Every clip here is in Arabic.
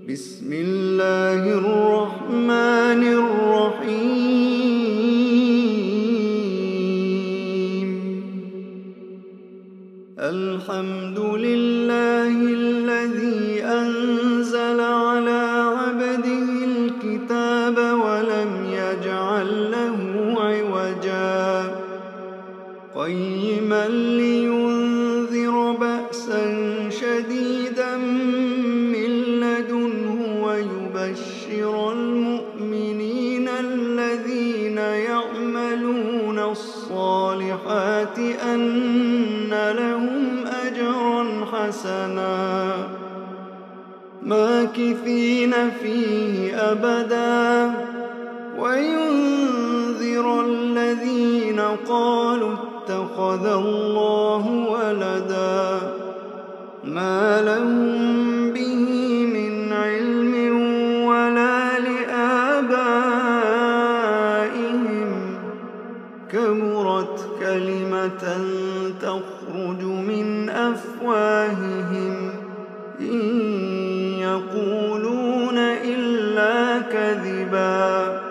بسم الله الرحمن الرحيم. الحمد لله الذي أنزل على عبده الكتاب ولم يجعل له عوجا قيما لينذر بأسا شديدا من لدنه ويبشر المؤمنين الذين يعملون الصالحات أن لهم أجرا حسنا ماكثين فيه أبدا وينذر الذين قالوا اتخذ الله ولدا ما لهم به من علم ولا لآبائهم كبرت كلمة تخرج من أفواههم إن يقولون إلا كذبا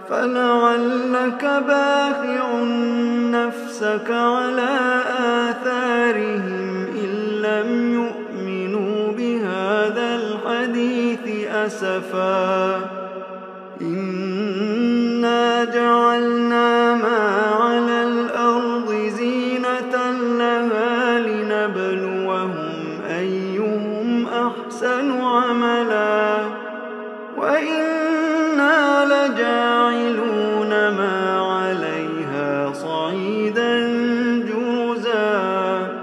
فلعلك باخع نفسك على آثارهم إن لم يؤمنوا بهذا الحديث أسفا إنا جعلنا ما على الأرض زينة لها لنبلوهم أيهم أحسن عملا وإنا لجاعلون ما عليها صعيدا جرزا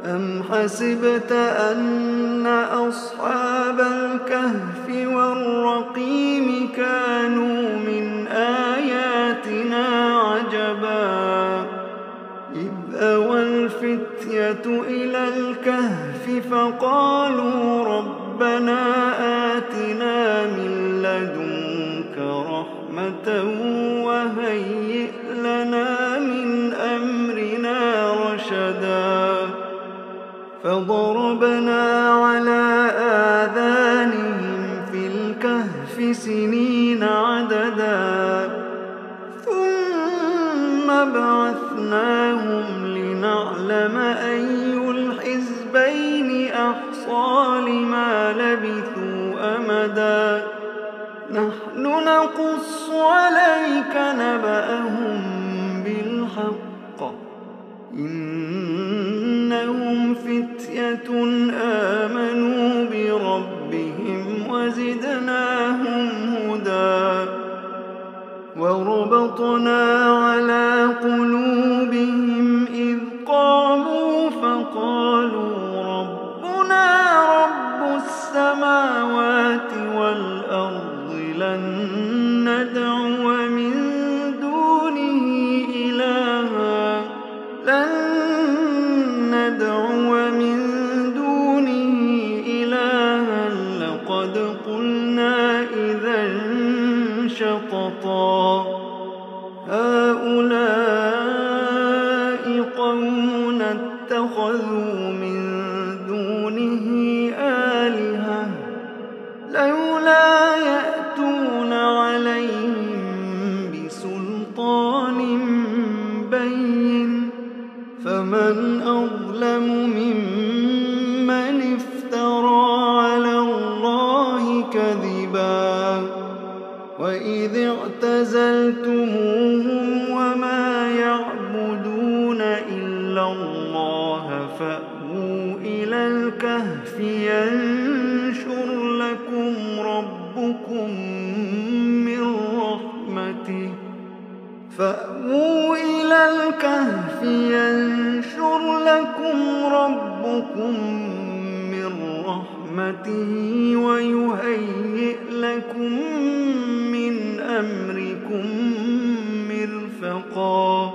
أم حسبت أن أصحاب الكهف والرقيم كانوا من آياتنا عجبا إذ أوى الفتية إلى الكهف فقالوا ربنا آتنا من لدنك رحمة وهيئ لنا من أمرنا رشدا فضربنا على آذانهم في الكهف سنين عددا ثم بعثناهم لنعلم أي الحزبين أحصى لما لبثوا أمدا نحن نقص عليك نبأهم بالحق إنهم فتية آمنوا بربهم وزدناهم هدى وربطنا على قلوبهم إذ قاموا فقالوا ربنا رب السماوات والأرض لن ندعو من دونه إلها لقد قلنا إذا شططا هؤلاء قومنا اتخذوا من دونه آلهة لولا يأتون عليهم بسلطان بين فمن أظلم ممن افترى على الله كذبا وإذ اعتزلتموهم وما يعبدون إلا الله فأووا إلى الكهف ينشر لكم ربكم من رحمته فأووا إلى الكهف ينشر لكم ربكم من رحمته ويهيئ لكم من أمركم مرفقا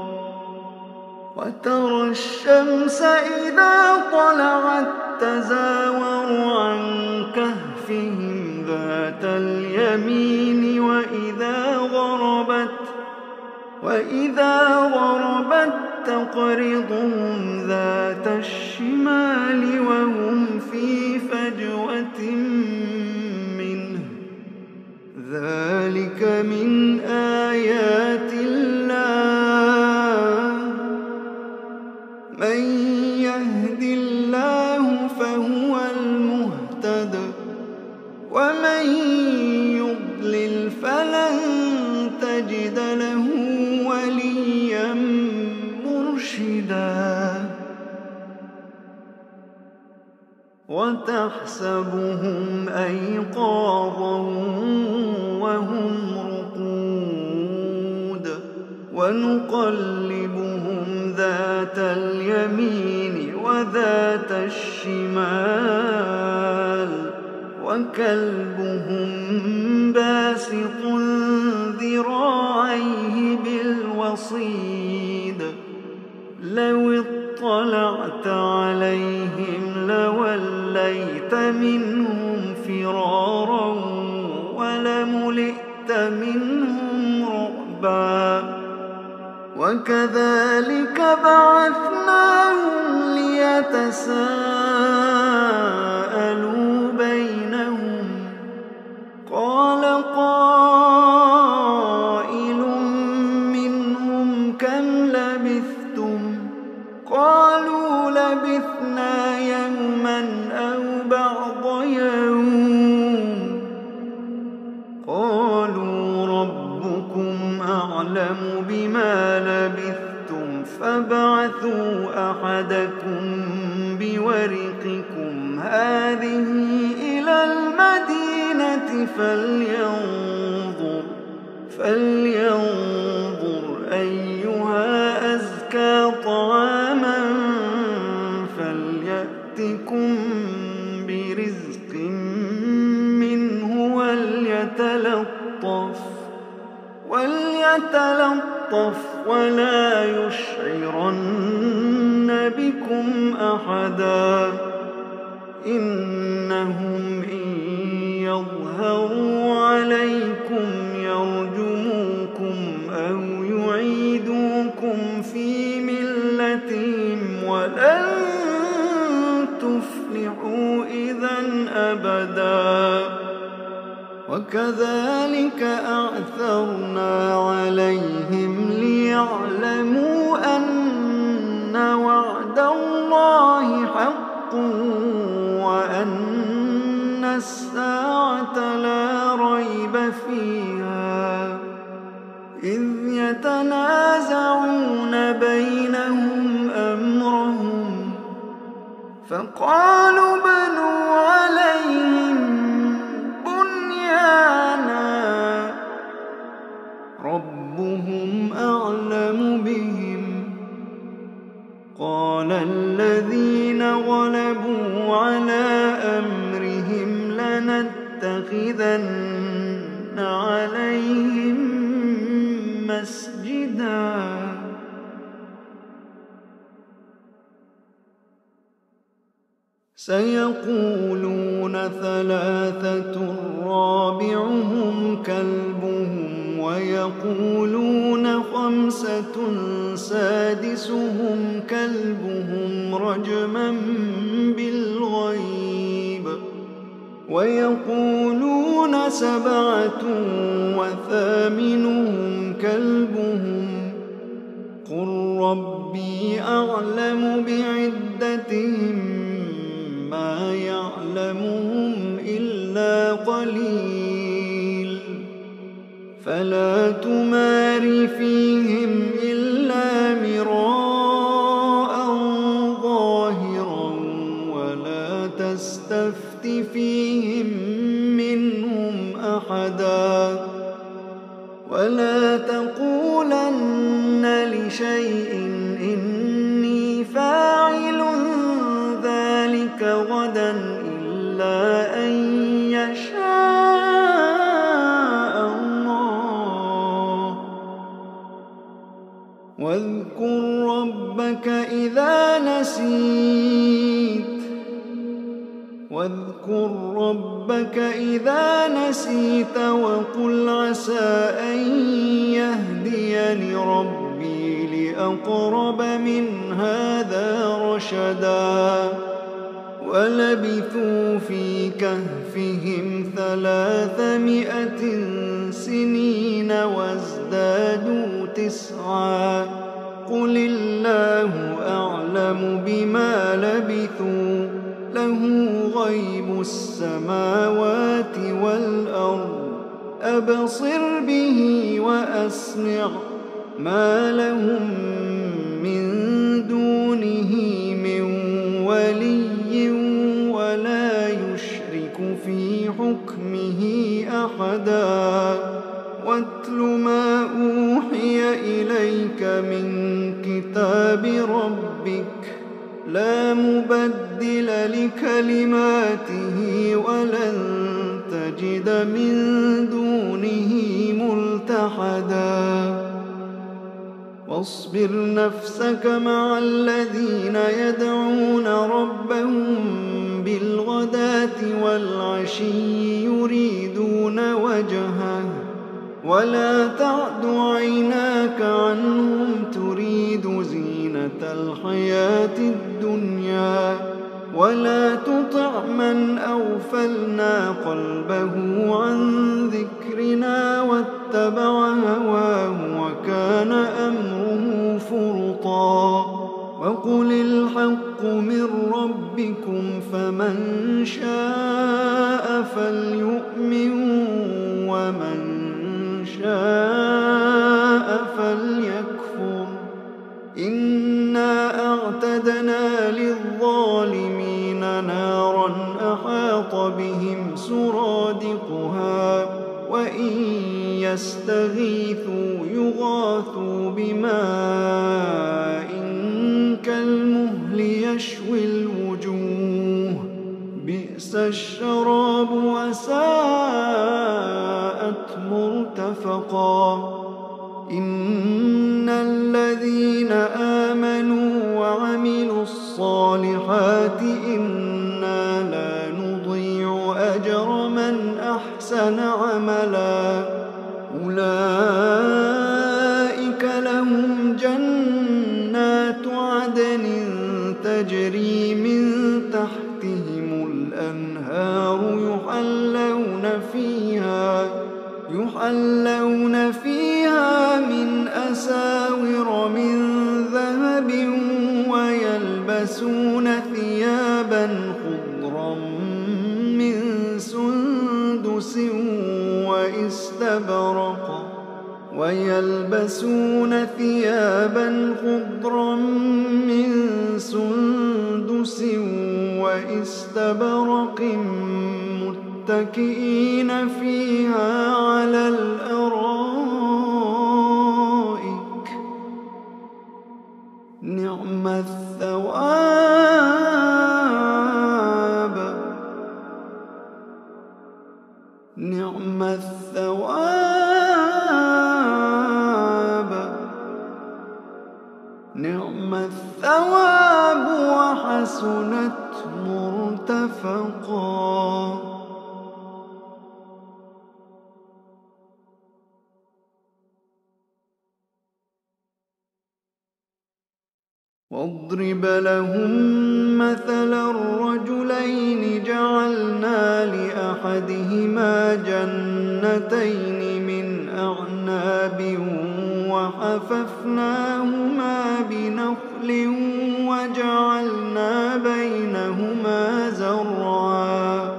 وترى الشمس إذا طلعت تزاور عن كهفهم ذات اليمين وإذا غربت تقرضهم ذات الشمال وهم في فجوة ذلك من آيات الله من يهد الله فهو المهتد ومن يضلل فلن تجد له وليا مرشدا وتحسبهم أيقاظا وهم رقود ونقلبهم ذات اليمين وذات الشمال وكلبهم باسط ذراعيه بالوصيد لو اطلعت عليهم لوليت منهم فرارا ولملئت منهم رعبا وكذلك بعثناهم ليتساءلوا بينهم قال قائل منهم كم لبثتم قالوا لبثنا يوما أو بعض يوم قالوا ربكم أعلم بما لبثتم فابعثوا أحدكم بورقكم هذه إلى المدينة فلينظر أيها أزكى طعاما فليأتكم برزق منه وليتلطف ولا يشعرن بكم أحدا إنهم إن يظهروا عليكم يرجموكم أو يعيدوكم في ملتهم ولن تفلحوا إذا أبدا وكذلك أعثرنا عليهم ليعلموا أن وعد الله حق وأن الساعة لا ريب فيها إذ يتنازعون بينهم أمرهم فقالوا بنوا عليهم بنيانا ربهم أعلم بهم قال الذين غلبوا على أمرهم لنتخذن عليهم مسجدا سيقولون ثلاثة رابعهم كلبهم ويقولون خمسة سادسهم كلبهم رجما بالغيب ويقولون سبعة وثامنهم كلبهم قل ربي أعلم بعدتهم ما يعلمهم إلا قليل فلا تمار فيهم إلا مراء ظاهرا ولا تستفت فيهم منهم أحدا ولا تقولن لشيء إني فاعل ذلك غدا إلا أن يشاء الله واذكر ربك إذا نسيت وقل عسى أن يهديني ربي لأقرب من هذا رشدا ولبثوا في كهفهم 300 سنين وازدادوا 9 قل الله أعلم بما لبثوا له غيب السماوات والأرض أبصر به وأسمع ما لهم من دونه من ولي ولا يشرك في حكمه أحدا واتل ما أوحي إليك من كتاب ربك لا مبدل لكلماته ولن تجد من دونه ملتحدا واصبر نفسك مع الذين يدعون ربهم بالغداة والعشي يريدون وجهه ولا تعد عيناك عنهم تريد زينة الحياة الدنيا ولا تطع من أغفلنا قلبه عن ذكرنا واتبع هواه وكان أمره فرطا وقل الحق من ربكم فمن شاء فليؤمن ومن شاء فليكفر إنا أعتدنا للظالمين نارا أحاط بهم سرادقها وإن يستغيثوا يغاثوا بماء كالمهل يشوي الوجوه بئس الشراب وساءت مرتفقا إن الذين آمنوا وعملوا الصالحات إنا لا نضيع أجر من أحسن عملا أولئك لهم جنات عدن تجري من تحتهم الأنهار يحلون فيها من أساور من ذهب ويلبسون ثيابا خضرا من سندس واستبرق متكئين فيها على الأرائك نعم الثواب وحسنت مرتفقا واضرب لهم مثلا الرجلين جعلنا لأحدهما جنتين من أعناب وحففناهما بنخل وجعلنا بينهما زرعا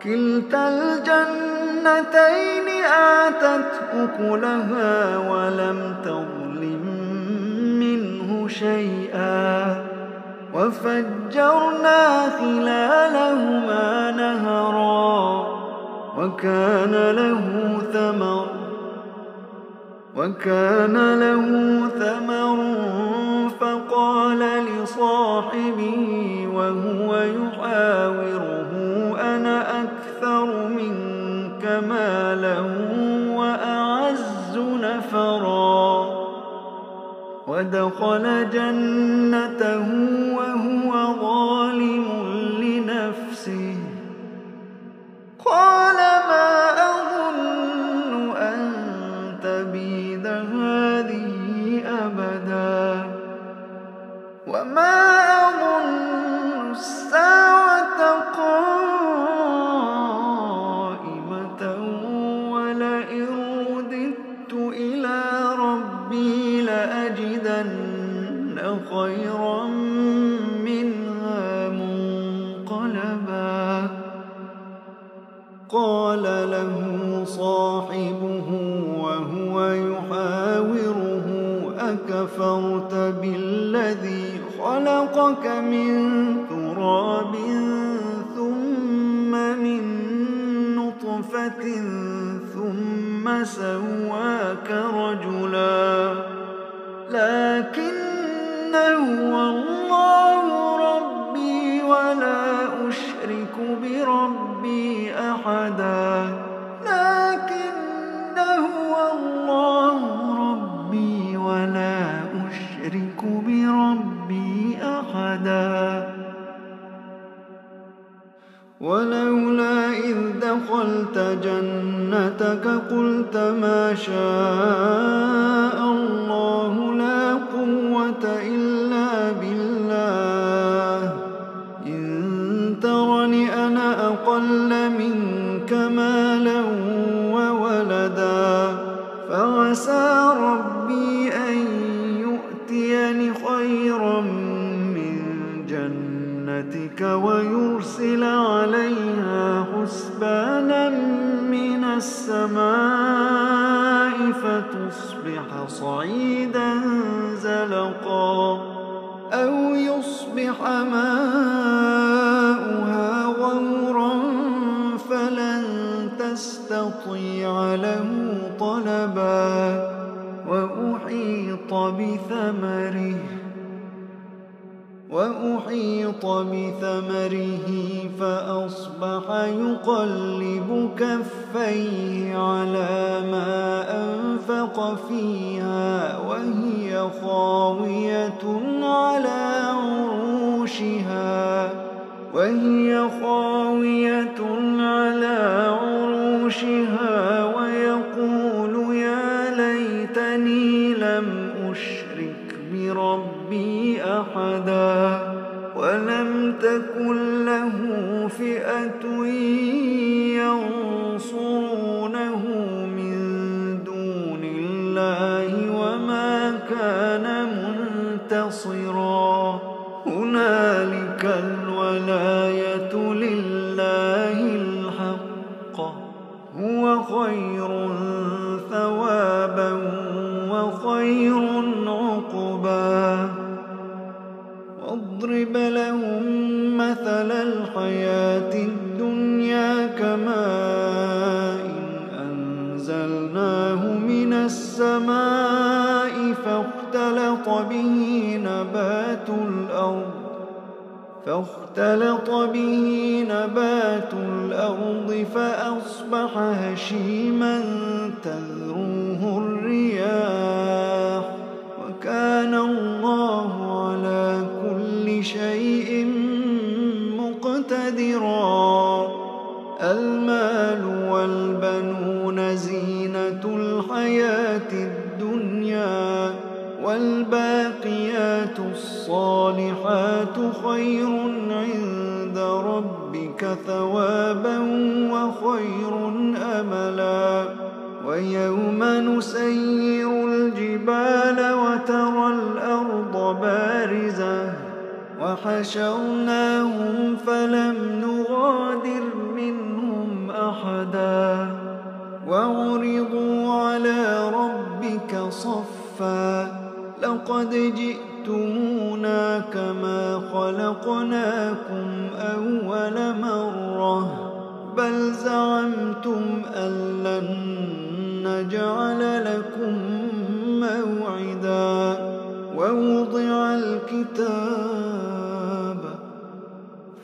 كلتا الجنتين آتت أكلها ولم تظلم منه شيئا وفجرنا خلالهما نهرا وكان له ثمر فقال لصاحبه وهو يحاوره أنا أكثر منك مالا وأعز نفرا ودخل جنته وهو ظالم لنفسه قال ما أظن أن تبيد هذه أبدا وما أظن الساعة قائمة ولئن قال له صاحبه وهو يحاوره أكفرت بالذي خلقك من تراب ثم من نطفة ثم سواك رجلا لكن هو الله ربي ولا أشرك بربي أحدا لكن هو الله ربي ولا أشرك بربي أحدا ولولا إذ دخلت جنتك قلت ما شاء الله لا قوة إلا بالله إن ترني أنا أقل منك مالا وولدا فعسى ربي أن يؤتيني خيرا من جنتك ويرسل عليها حسبانا من السماء فتصبح صعيدا زلقا أو يصبح ماؤها غورا فلن تستطيع له طلبا وأحيط بثمره فأصبح يقلب كفيه على ما أنفق فيها وهي خاوية على عروشها ويقول يا ليتني لم أشرك بربي أحدا ولم تكن له فئة ينصرونه من دون الله وما كان منتصرا هنالك الولاية لله الحق هو خير ثوابا وخير عقبا واضرب لهم مثل الحياة الدنيا كماء أنزلناه من السماء فاختلط به نبات الأرض فأصبح هشيما تذروه الرياح وكان الله على كل شيء مقتدرا المال والبنون زينة الحياة الدنيا والباقيات الصالحات خير عند ربك ثوابا وخير أملا ويوم نسير الجبال وترى الأرض بارزة وحشرناهم فلم نغادر منهم أحدا وعرضوا على ربك صفا لقد جئتمونا كما خلقناكم أول مرة بل زعمتم أن لن نجعل لكم موعدا ووضع الكتاب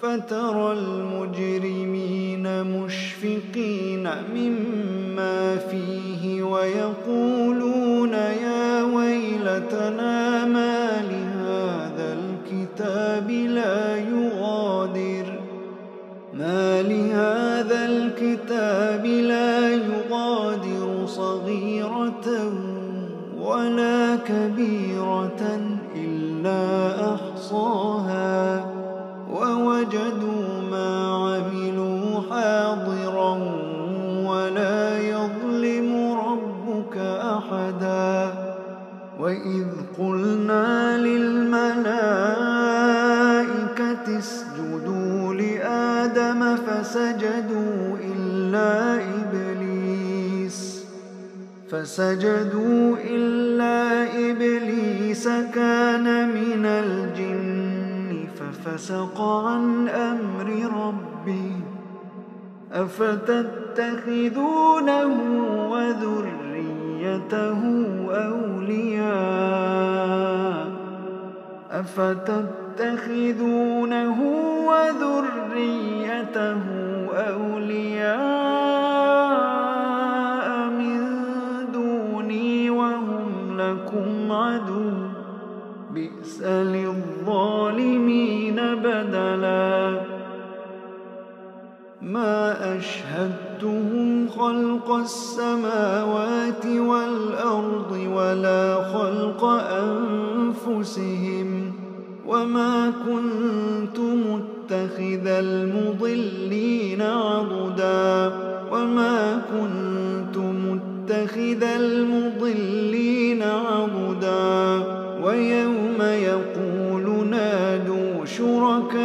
فترى المجرمين مشفقين مما فيه ويقولون يا ويلتنا ما لهذا الكتاب لا يغادر صغيرة ولا كبيرة إلا أحصاها ووجدوا ما عملوا حاضرا ولا يظلم ربك أحدا وإذ قلنا للملائكة اسجدوا لآدم فسجدوا فسجدوا إلا إبليس كان من الجن ففسق عن أمر ربه أفتتخذونه وذريته أولياء من دوني وهم لكم عدو بئس للظالمين بدلا ما أشهدتهم خلق السماوات والأرض ولا خلق أنفسهم وما كنت متخذ المضلين عضدا ويوم يقول نادوا شركائي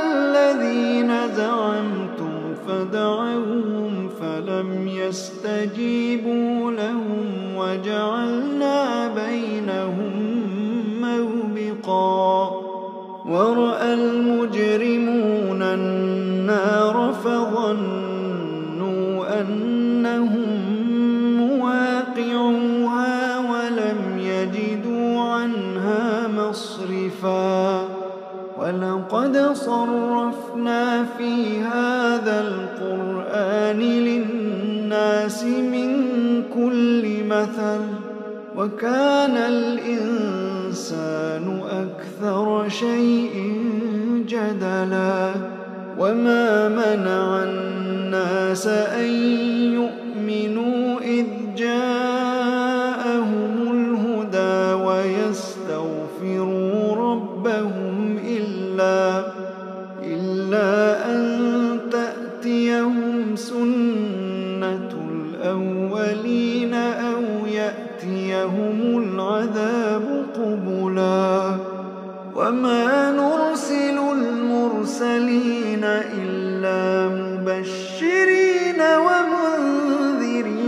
الذين زعمتم فدعوهم فلم يستجيبوا لهم وجعلنا بينهم موبقا ورأى المجرمون النار فظنوا أنهم مواقعوها ولم يجدوا عنها مصرفا ولقد صرفنا في هذا القرآن للناس من كل مثل وكان الإنسان أكثر شيء جدلا وما منع الناس أن يؤمنوا إذ جاءهم الهدى ويستغفروا ربهم إلا أن تأتيهم سنة الأولين أو يأتيهم العذاب قبلا وما نرسل المرسلين إلا مبشرين ومنذرين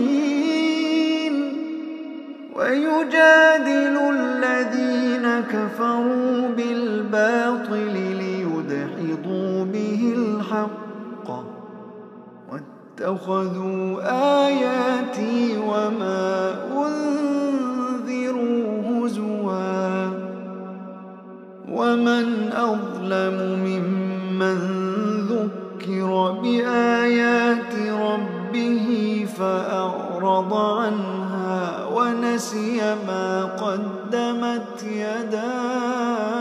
ويجادل الذين كفروا بالباطل ليدحضوا به الحق واتخذوا آياتي وما أنذروا هزوا ومن أظلم ممن ذكر بآيات ربه فأعرض عنها ونسي ما قدمت يداه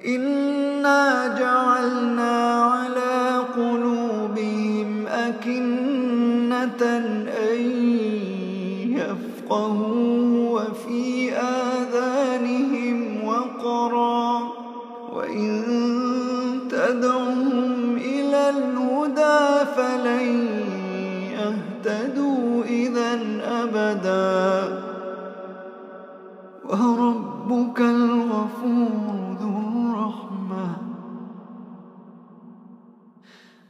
إنا جعلنا على قلوبهم أكنة أن يفقهوا وفي آذانهم وقرا وإن تدعهم إلى الهدى فلن يهتدوا إذا أبدا وربك الغفور ذو الرحمة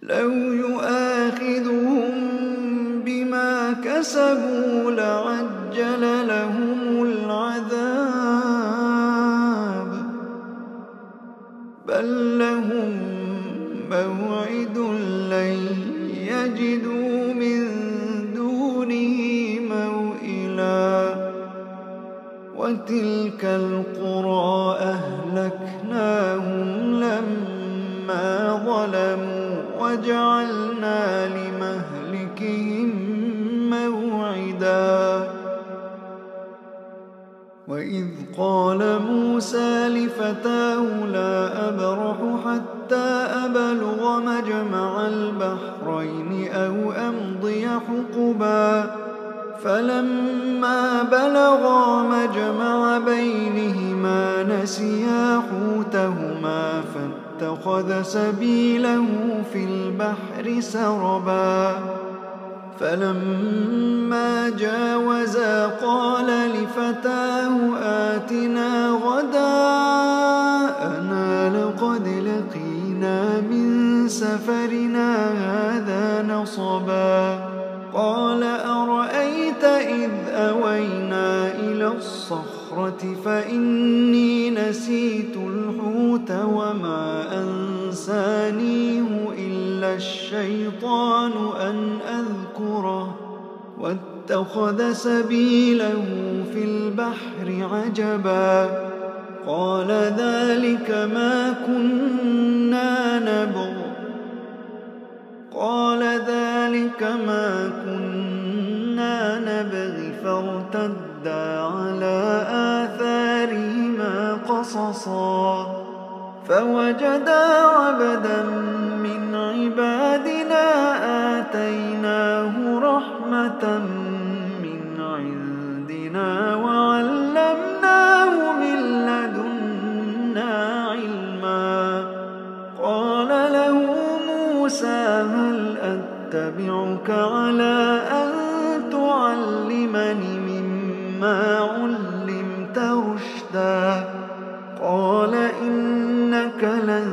لو يؤاخذهم بما كسبوا لعجل لهم العذاب بل لهم موعد لن يجدوا من دونه موئلا وتلك القرى أهلكناهم لما ظلموا وجعلنا لمهلكهم موعدا وإذ قال موسى لفتاه لا أبرح حتى أبلغ مجمع البحرين أو أمضي حقبا فلما بلغا مجمع بينهما نسيا حوتهما فاتخذ سبيله في البحر سربا فلما جاوزا قال لفتاه آتنا غداءنا لقينا من سفرنا هذا نصبا قال أرأيت إذ أوينا إلى الصخرة فإني نسيت الحوت وما أنسانيه إلا الشيطان أن أذكره واتخذ سبيله في البحر عجبا قال ذلك ما كنا نبغ فارتدا على آثارهما قصصا فوجدا عبدا من عبادنا آتيناه رحمة من عندنا وعلمناه من لدنا علما قال له موسى هل أتبعك على أن تعلمني مما علمت رشدا قال إنك لن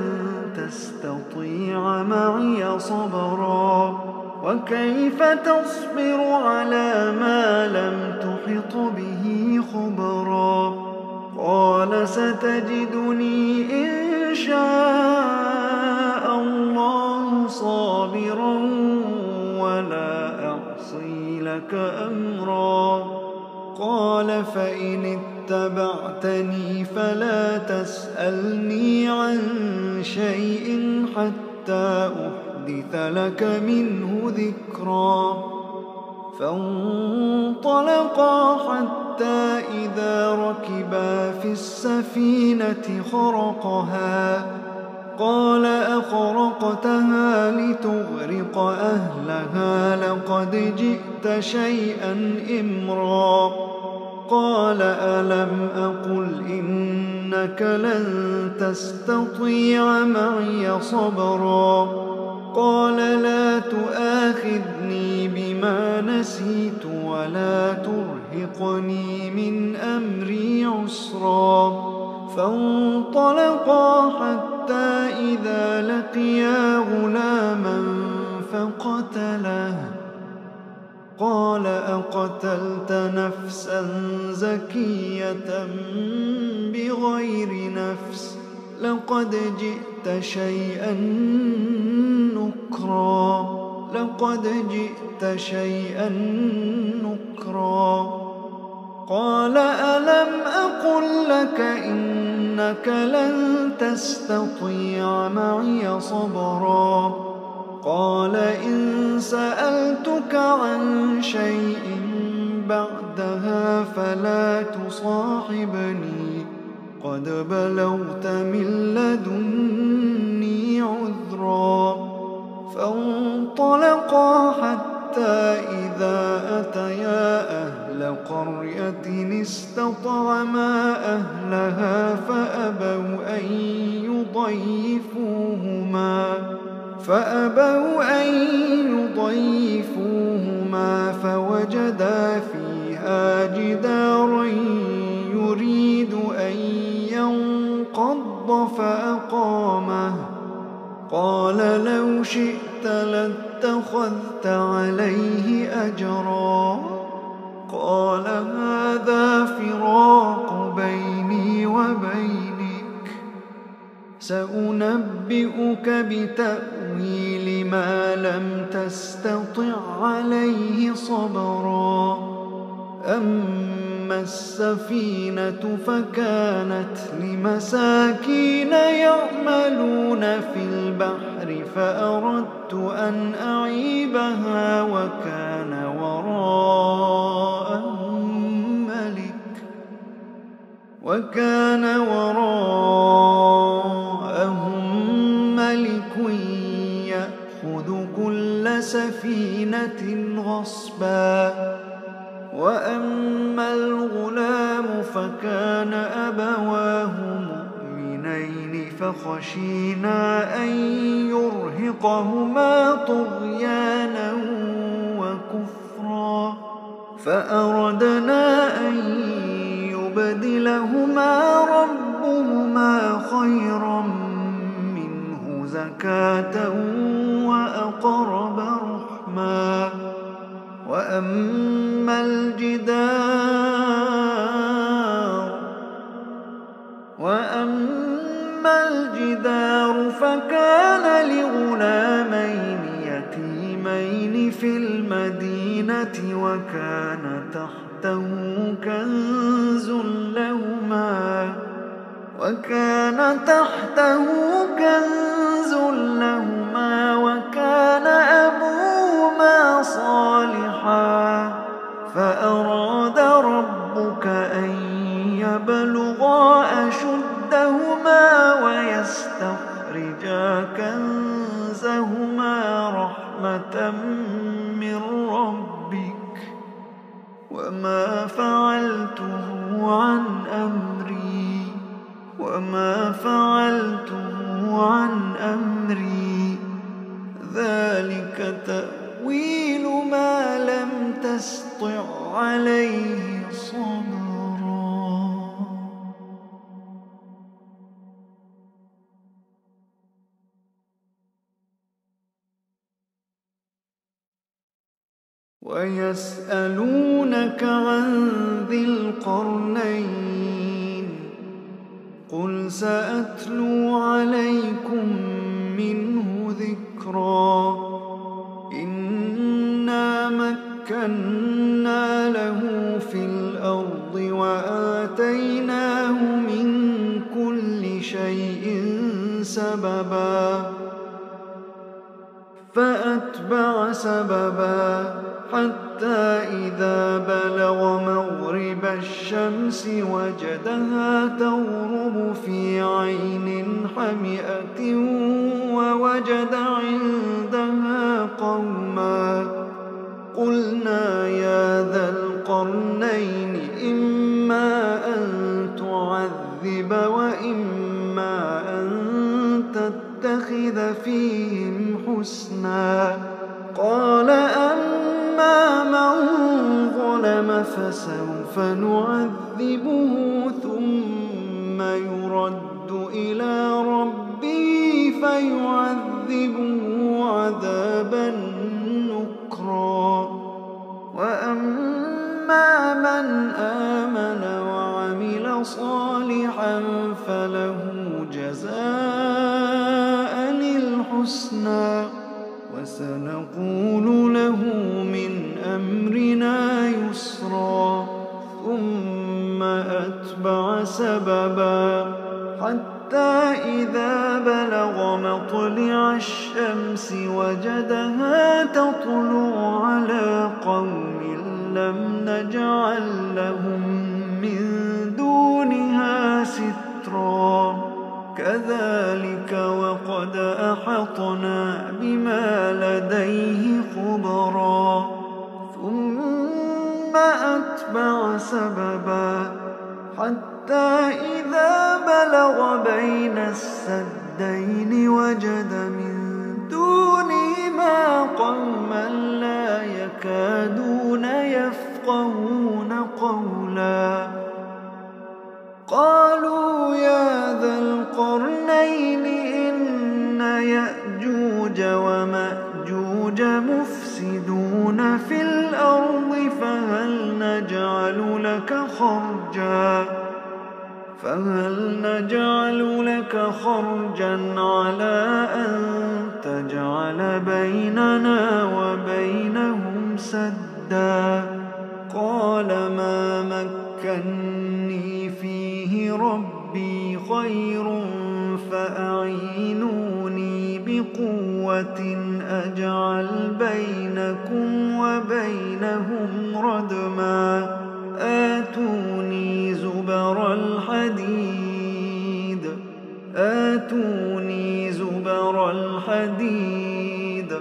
تستطيع معي صبرا وكيف تصبر على ما لم تحط به خبرا قال ستجدني إن شاء الله صابرا ولا أعصي لك أمرا قال فإن اتبعتني فلا تسألني عن شيء حتى أحدث لك منه ذكرا فانطلقا حتى إذا ركبا في السفينة خرقها قال أخرقتها لتغرق أهلها لقد جئت شيئا إمرا قال ألم أقل إنك لن تستطيع معي صبرا قال لا تؤاخذني بما نسيت ولا ترهقني من أمري عسرا فانطلقا حتى إذا لقيا غلاما فقتله قال أقتلت نفسا زكية بغير نفس لقد جئت شيئا نكرا قال ألم أقل لك إنك لن تستطيع معي صبرا قال إن سألتك عن شيء بعدها فلا تصاحبني قد بلغت من لدني عذرا فانطلقا حتى إذا أتيا أهل قرية استطعما أهلها فأبوا أن يضيفوهما فوجدا فيها جدارا يريد أن ينقض فأقامه قال لو شئت لاتخذت عليه أجرا قال هذا فراق بيني وبينك سأنبئك بتأويل ما لم تستطع عليه صبرا أما السفينة فكانت لمساكين يعملون في البحر فأردت أن أعيبها وكان وراءهم ملك يأخذ كل سفينة غصبا وأما الغلام فكان أبواه مؤمنين فخشينا أن يرهقهما طغيانا وكفرا فأردنا أن يبدلهما ربهما خيرا منه زكاة وأقرب رحما. وأما الجدار فكان لغلامين يتيمين في المدينة وكان تحته كنز لهما وكان أبوهما صالحا فأراد ربك أن يبلغا أشدهما ويستخرجا كنزهما رحمة من ربك وما فعلته عن أمري ذلك تأويل ما لم تسطع عليه صبرا. ويسألونك عن ذي القرنين قل سأتلو عليكم منه ذكرا. إنا مكنا له في الأرض وآتيناه من كل شيء سببا فأتبع سببا حتى إذا بلغ مغرب الشمس وجدها تغرب في عين حمئة ووجد عندها قوما قلنا يا ذا القرنين إما أن تعذب وإما أن تتخذ فيهم حسنا. قال أما من ظلم فسوف نعذبه ثم يرد إلى ربه فيعذبه عذابا نكرا. وأما من آمن وعمل صالحا فله جزاء الحسنى وسنقول له من أمرنا يسرا. ثم أتبع سببا حتى إذا بلغ مطلع الشمس وجدها تطلع على قوم لم نجعل لهم من دونها سترا. كذلك وقد أحطنا بما لديه خبرا. ثم أتبع سببا حتى إذا بلغ بين السدين وجد من دونهما قوما لا يكادون يفقهون قولا. قالوا يا ذا القرنين إن يأجوج ومأجوج مفسدون في الأرض فهل نجعل لك خرجا على أن تجعل بيننا وبينهم سدا. قال ما مكني فيه ربي خير فأعينوني بقوة أجعل بينكم وبينهم ردما. آتوني زبر الحديد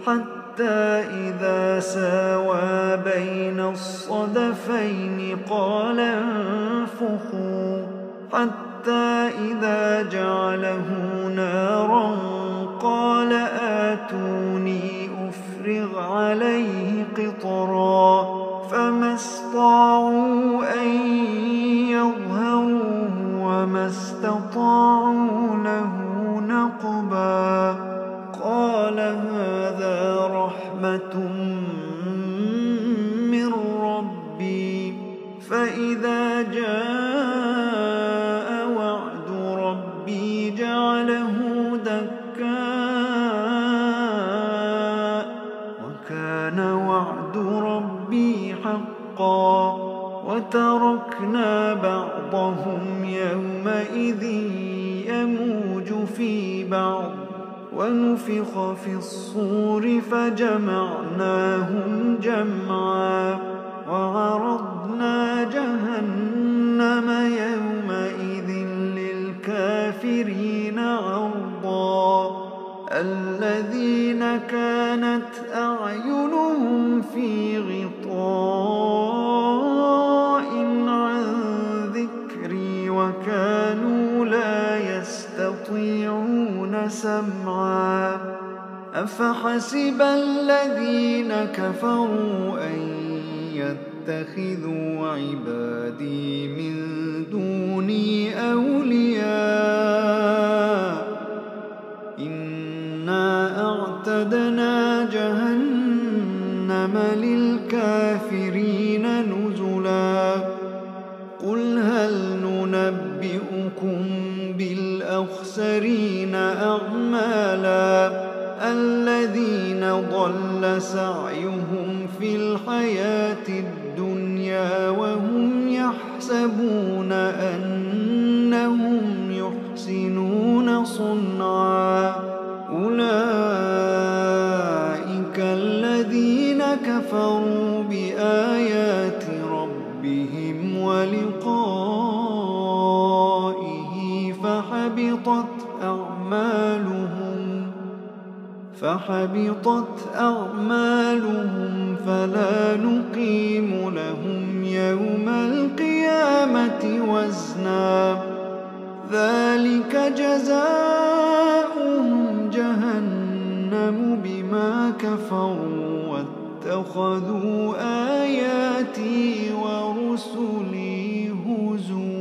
حتى إذا ساوى بين الصدفين قال انفخوا حتى إذا جعله نارا قال آتوني أفرغ عليه قطرا. فما استطاعوا أن يظهروه وما استطاعوا له نقبا. دكاء وكان وعد ربي حقا وتركنا بعضهم يومئذ يموج في بعض ونفخ في الصور فجمعناهم جمعا وعرضنا جهنم يومئذ للكافرين عرضا الذين كانت أعينهم في غطاء عن ذكري وكانوا لا يستطيعون سمعا أفحسب الذين كفروا أن يتخذوا عبادي من دوني أولياء إنا أعتدنا جهنم للكافرين نزلا قل هل ننبئكم بالأخسرين أعمالا الذين ضل سعيهم في الحياة الدنيا وهم يحسبون أنهم يحسنون صنعا أولئك الذين كفروا بآيات ربهم ولقائه فحبطت أعمالهم فلا نقيم لهم يوم القيامة وزنا ذلك جزاؤهم جهنم بما كفروا واتخذوا آياتي ورسلي هزوا.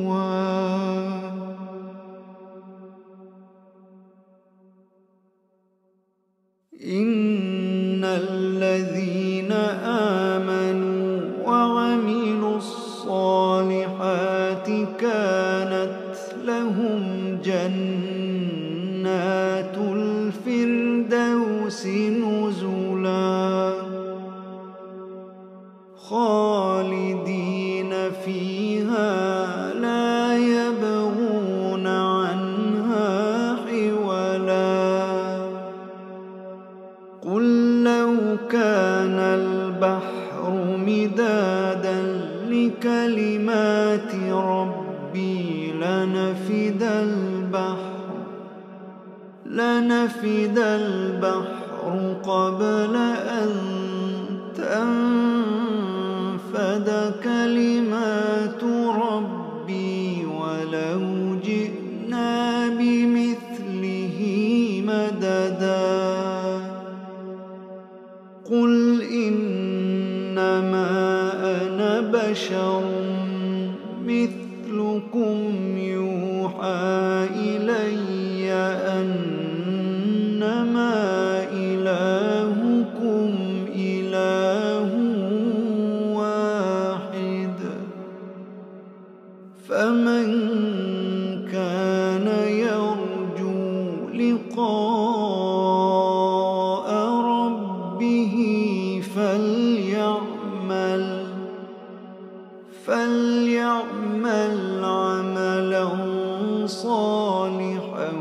إن الذين آمنوا وعملوا الصالحات كانت لهم جنات الفردوس نزلا خالدين فيها لا يبغون عنها حولا قل لو كان البحر مدادا لكلمات ربي لنفد البحر قبل أن تنفد كلمات ربي ولو جئنا بمثله مددا قل إنما أنا بشر مثلكم يوحى إلي أنما إلهكم إله واحد فمن كان يرجو لقاء ربه فليعمل عملا صالحا